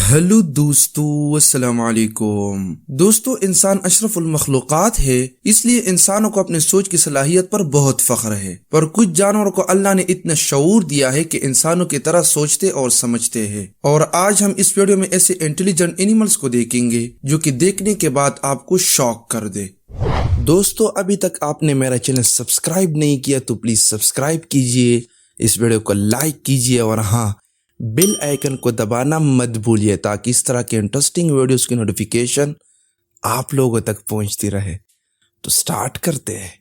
Hello दोस्तों, अस्सलाम वालेकुम। दोस्तों, इंसान अशरफ المخلوقات है, इसलिए इंसानों को अपने सोच की सलाहियत पर बहुत फख्र है। पर कुछ जानवरों को अल्लाह ने इतना शऊर दिया है कि इंसानों की तरह सोचते और समझते हैं। और आज हम इस वीडियो में ऐसे इंटेलिजेंट एनिमल्स को देखेंगे जो कि देखने के बाद आपको शॉक कर दे। दोस्तों, अभी तक आपने मेरा चैनल सब्सक्राइब नहीं किया तो प्लीज सब्सक्राइब कीजिए, इस वीडियो को लाइक कीजिए और हाँ, बेल आइकन को दबाना मत भूलिए ताकि इस तरह के इंटरेस्टिंग वीडियोस की नोटिफिकेशन आप लोगों तक पहुंचती रहे। तो स्टार्ट करते हैं।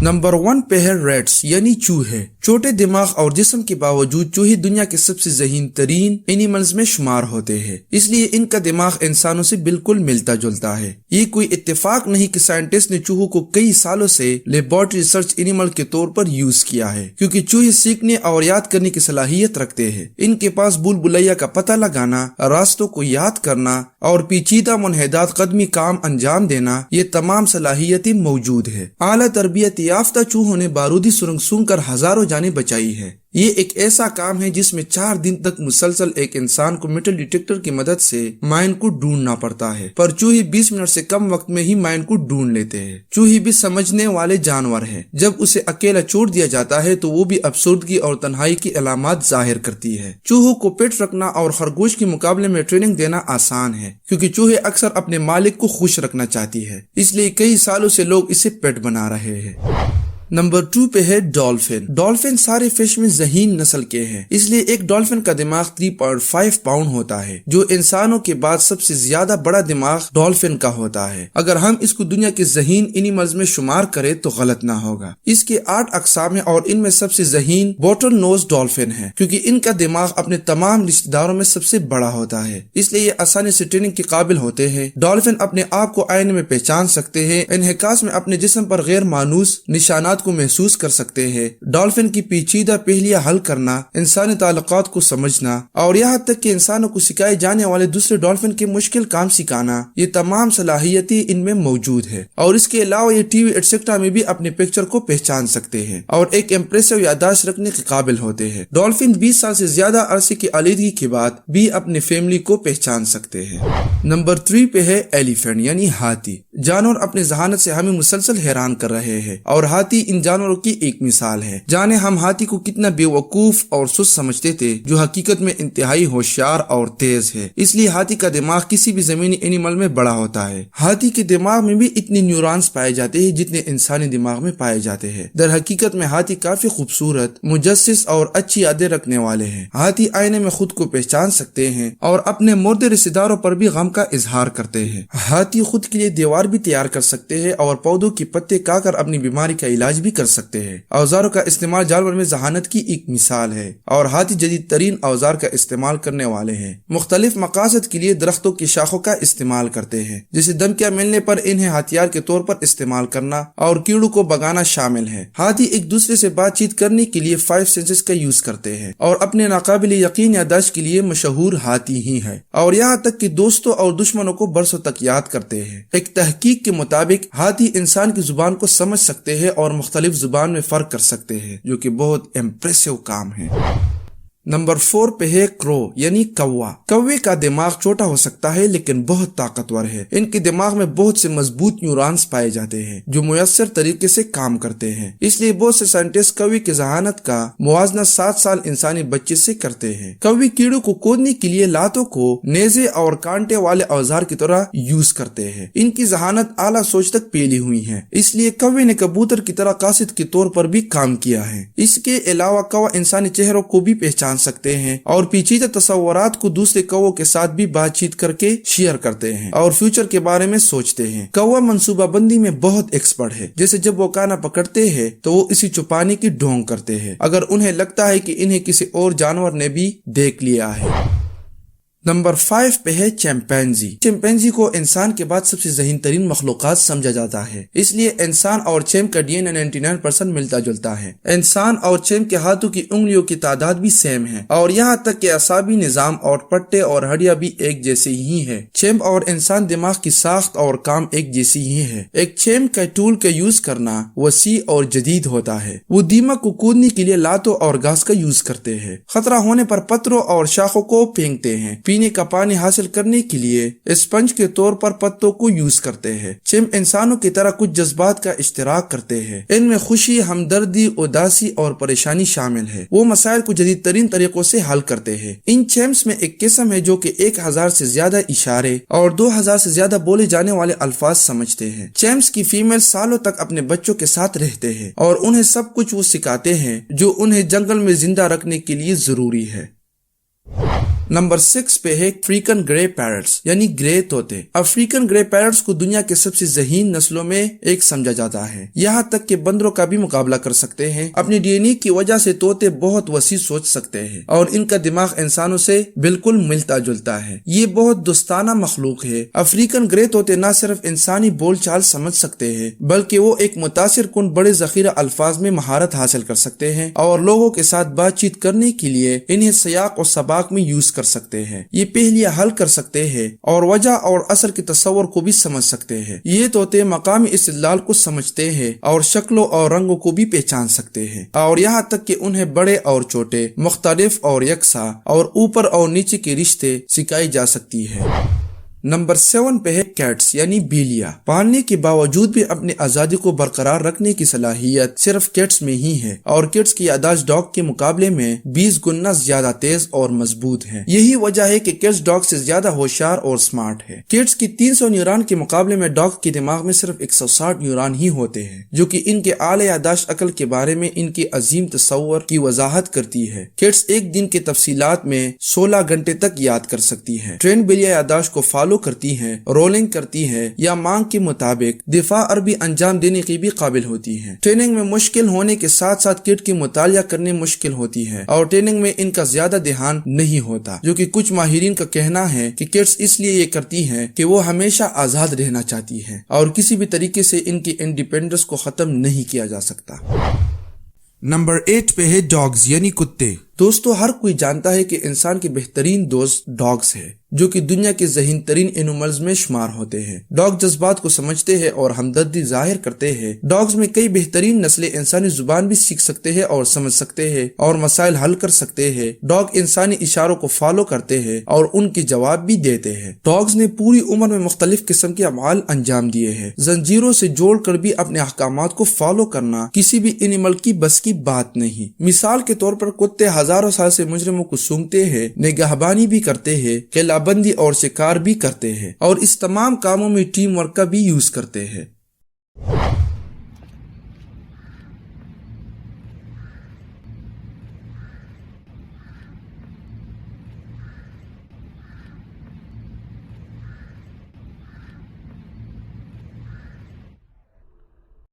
नंबर 1 पे है रैट्स यानी चूहे। छोटे दिमाग और जिस्म के बावजूद चूहे दुनिया के सबसे ज़हीन तरीन एनिमल्स में शुमार होते हैं, इसलिए इनका दिमाग इंसानों से बिल्कुल मिलता जुलता है। ये कोई इत्तेफाक नहीं कि साइंटिस्ट ने चूहों को कई सालों से लेबोरेटरी रिसर्च एनिमल के तौर पर यूज किया है, क्योंकि चूहे सीखने और याद करने की सलाहियत रखते हैं। इनके पास भूल भुलैया का पता लगाना, रास्तों को याद करना और पेचीदा मुनहदात कदमी काम अंजाम देना, ये तमाम सलाहियतें मौजूड है। आला तरबियत याफ्ता चूहों ने बारूदी सुरंग सूंघकर हजारों जानें बचाई है। ये एक ऐसा काम है जिसमें 4 दिन तक मुसलसल एक इंसान को मेटल डिटेक्टर की मदद से माइन को ढूंढना पड़ता है, पर चूहे 20 मिनट से कम वक्त में ही माइन को ढूंढ लेते हैं। चूहे भी समझने वाले जानवर है। जब उसे अकेला छोड़ दिया जाता है तो वो भी अफसुर्दगी और तन्हाई की अलामत जाहिर करती है। चूहों को पेट रखना और खरगोश के मुकाबले में ट्रेनिंग देना आसान है, क्योंकि चूहे अक्सर अपने मालिक को खुश रखना चाहती है, इसलिए कई सालों से लोग इसे पेट बना रहे हैं। नंबर 2 पे है डॉल्फिन। डॉल्फिन सारे फिश में ज़हीन नस्ल के हैं, इसलिए एक डॉल्फिन का दिमाग 3.5 पाउंड होता है, जो इंसानों के बाद सबसे ज्यादा बड़ा दिमाग डॉल्फिन का होता है। अगर हम इसको दुनिया के ज़हीन एनिमल्स में शुमार करें तो गलत ना होगा। इसके 8 अक़साम है और इनमें सबसे ज़हीन बॉटल नोज डॉल्फिन है, क्योंकि इनका दिमाग अपने तमाम रिश्तेदारों में सबसे बड़ा होता है, इसलिए ये आसानी से ट्रेनिंग के काबिल होते हैं। डॉल्फिन अपने आप को आईने में पहचान सकते हैं, इन्हिकास में अपने जिस्म पर गैर मानूस निशानात को महसूस कर सकते हैं। डॉल्फिन की पेचीदा पहेलियां हल करना, इंसानी ताल्लुकात को समझना और यहाँ तक कि इंसानों को सिखाए जाने वाले दूसरे डॉल्फिन के मुश्किल काम सिखाना, ये तमाम सलाहियतें इनमें मौजूद है। और इसके अलावा ये टीवी एटसेट्रा में भी अपने पिक्चर को पहचान सकते हैं और एक इम्प्रेसिव याददाश्त रखने के काबिल होते हैं। डॉल्फिन 20 साल से ज्यादा अरसे की आलीदगी के बाद भी अपने फैमिली को पहचान सकते हैं। नंबर 3 पे है एलिफेंट यानी हाथी। जानवर अपने जहानत से हमें मुसलसल हैरान कर रहे हैं और हाथी इन जानवरों की एक मिसाल है। जाने हम हाथी को कितना बेवकूफ और सुस्त समझते थे, जो हकीकत में इंतहाई होशियार और तेज है। इसलिए हाथी का दिमाग किसी भी जमीनी एनिमल में बड़ा होता है। हाथी के दिमाग में भी इतने न्यूरॉन्स पाए जाते हैं जितने इंसानी दिमाग में पाए जाते हैं। दर हकीकत में हाथी काफी खूबसूरत, मुजस्सिस और अच्छी यादें रखने वाले हैं। हाथी आईने में खुद को पहचान सकते हैं और अपने मुर्दे रिश्तेदारों पर भी गम का इजहार करते हैं। हाथी खुद के लिए दीवार भी तैयार कर सकते हैं और पौधों के पत्ते खाकर अपनी बीमारी का इलाज भी कर सकते हैं। औजारों का इस्तेमाल जानवर में जहानत की एक मिसाल है और हाथी जदीद तरीन औजार का इस्तेमाल करने वाले हैं। मुख्तलिफ मकासद के लिए दरख्तों की शाखों का इस्तेमाल करते हैं, जिसे धमकियां मिलने पर इन्हें हथियार के तौर पर इस्तेमाल करना और कीड़ों को भगाना शामिल है। हाथी एक दूसरे से बातचीत करने के लिए 5 सेंसेस का यूज करते हैं और अपने नाकाबिले यकीन याददाश्त के लिए मशहूर हाथी ही है, और यहाँ तक कि दोस्तों और दुश्मनों को बरसों तक याद करते हैं। एक तहकीक के मुताबिक हाथी इंसान की जुबान को समझ सकते हैं और मुख्तलिफ जुबान में फर्क कर सकते हैं, जो कि बहुत इम्प्रेसिव काम है। नंबर 4 पे है क्रो यानी कौवा। कौवे का दिमाग छोटा हो सकता है लेकिन बहुत ताकतवर है। इनके दिमाग में बहुत से मजबूत न्यूरॉन्स पाए जाते हैं जो मुयस्सर तरीके से काम करते हैं, इसलिए बहुत से साइंटिस्ट कौवे की जहानत का मुवाजना 7 साल इंसानी बच्चे से करते हैं। कौवे कीड़ों को खोदने के लिए लातों को नेज़े और कांटे वाले औजार की तरह यूज करते हैं। इनकी जहानत आला सोच तक फैली हुई है, इसलिए कौवे ने कबूतर की तरह कासिद के तौर पर भी काम किया है। इसके अलावा कौवा इंसानी चेहरों को भी पहचान सकते हैं और पेचीदा तस्वुरात को दूसरे कौवों के साथ भी बातचीत करके शेयर करते हैं और फ्यूचर के बारे में सोचते हैं। कौवा मंसूबाबंदी में बहुत एक्सपर्ट है, जैसे जब वो खाना पकड़ते हैं तो वो इसी छुपाने की ढोंग करते हैं अगर उन्हें लगता है कि इन्हें किसी और जानवर ने भी देख लिया है। नंबर 5 पे है चिंपैंजी। चिंपैंजी को इंसान के बाद सबसे ज़हीन तरीन मखलूक़ात समझा जाता है, इसलिए इंसान और चैंप का DNA 99% मिलता जुलता है। इंसान और चैंप के हाथों की उंगलियों की तादाद भी सेम है और यहाँ तक कि असाबी निजाम और पट्टे और हड्डियां भी एक जैसे ही है। चैंप और इंसान दिमाग की साख्त और काम एक जैसी ही है। एक चैंप का टूल का यूज करना वसी और जदीद होता है। वो दीमक को कूदने के लिए लातों और घास का यूज करते हैं। खतरा होने पर पत्थरों और शाखों को फेंकते हैं। پینے کا پانی حاصل کرنے کے لیے اسپنج کے طور پر پتوں کو یوز کرتے ہیں۔ چمپ انسانوں کی طرح کچھ جذبات کا اشتراک کرتے ہیں، ان میں خوشی، ہمدردی، اداسی اور پریشانی شامل ہے۔ وہ مسائل کو جدید ترین طریقوں سے حل کرتے ہیں۔ ان چمپس میں ایک قسم ہے جو کہ 1000 سے زیادہ اشارے اور 2000 سے زیادہ بولے جانے والے الفاظ سمجھتے ہیں۔ چمپس کی فیمیل سالوں تک اپنے بچوں کے ساتھ رہتے ہیں اور انہیں سب کچھ وہ سکھاتے ہیں جو انہیں جنگل میں زندہ رکھنے کے لیے ضروری ہے۔ نمبر 6 پہ ہے افریقن گرے پیرٹس یعنی گرے طوطے۔ افریقن گرے پیرٹس کو دنیا کے سب سے ذہین نسلوں میں ایک سمجھا جاتا ہے، یہاں تک کہ بندروں کا بھی مقابلہ کر سکتے ہیں۔ اپنی ڈی این اے کی وجہ سے طوطے بہت وسیع سوچ سکتے ہیں اور ان کا دماغ انسانوں سے بالکل ملتا جلتا ہے۔ یہ بہت دوستانہ مخلوق ہے۔ افریقن گرے طوطے نہ صرف انسانی بول چال سمجھ سکتے ہیں بلکہ وہ ایک متاثر کن بڑے ذخیرہ الفاظ میں مہارت حاصل کر سکتے ہیں اور لوگوں کے ساتھ بات چیت کرنے کے لیے انہیں سیاق اور سباق میں یوز کر سکتے ہیں۔ یہ پہلیاں حل کر سکتے ہیں اور وجہ اور اثر کے تصور کو بھی سمجھ سکتے ہیں۔ یہ طوطے مقامی استدلال کو سمجھتے ہیں اور شکلوں اور رنگوں کو بھی پہچان سکتے ہیں، اور یہاں تک کہ انہیں بڑے اور چھوٹے، مختلف اور یکساں، اور اوپر اور نیچے کے رشتے سکھائی جا سکتی ہے۔ نمبر 7 پہ ہے کیٹس یعنی بلیاں۔ پالنے کے باوجود بھی اپنی آزادی کو برقرار رکھنے کی صلاحیت صرف کیٹس میں ہی ہے، اور کیٹس کی یادداشت ڈاگ کے مقابلے میں 20 گنا زیادہ تیز اور مضبوط ہے۔ یہی وجہ ہے کہ کیٹس ڈاگ سے زیادہ ہوشیار اور سمارٹ ہے۔ کیٹس کی 300 نیوران کے مقابلے میں ڈاگ کے دماغ میں صرف 160 نیوران ہی ہوتے ہیں، جو کہ ان کے اعلی یادداشت عقل کے بارے میں ان کے عظیم تصور کی وضاحت کرتی ہے۔ کیٹس ایک دن کے تفصیلات میں 16 گھنٹے تک یاد کر سکتی ہے۔ ٹرین بلیاں یادداشت کو فالو کرتی ہیں، رولنگ کرتی ہیں یا مانگ کے مطابق دفاع اور بھی انجام دینے کی بھی قابل ہوتی ہیں۔ ٹریننگ میں مشکل ہونے کے ساتھ ساتھ کٹ کی مطالعہ کرنے مشکل ہوتی ہے، اور ٹریننگ میں ان کا زیادہ دھیان نہیں ہوتا، جو کہ کچھ ماہرین کا کہنا ہے کہ کٹس اس لیے یہ کرتی ہیں کہ وہ ہمیشہ آزاد رہنا چاہتی ہیں اور کسی بھی طریقے سے ان کی انڈیپینڈنس کو ختم نہیں کیا جا سکتا۔ نمبر 8 پہ ہے ڈاگز یعنی کتے۔ دوستو، ہر کوئی جانتا ہے کہ انسان کے بہترین دوست ڈاگز ہے، جو کہ دنیا کے ذہین ترین اینیملز میں شمار ہوتے ہیں۔ ڈاگ جذبات کو سمجھتے ہیں اور ہمدردی ظاہر کرتے ہیں۔ ڈاگز میں کئی بہترین نسلیں انسانی زبان بھی سیکھ سکتے ہیں اور سمجھ سکتے ہیں اور مسائل حل کر سکتے ہیں۔ ڈاگ انسانی اشاروں کو فالو کرتے ہیں اور ان کے جواب بھی دیتے ہیں۔ ڈاگز نے پوری عمر میں مختلف قسم کے افعال انجام دیے ہیں۔ زنجیروں سے جوڑ کر بھی اپنے احکامات کو فالو کرنا کسی بھی اینیمل کی بس کی بات نہیں۔ مثال کے طور پر کتے ہزاروں سال سے مجرموں کو سونگتے ہیں، نگہبانی بھی کرتے ہیں، قلعہ بندی اور شکار بھی کرتے ہیں، اور اس تمام کاموں میں ٹیم ورک کا بھی یوز کرتے ہیں۔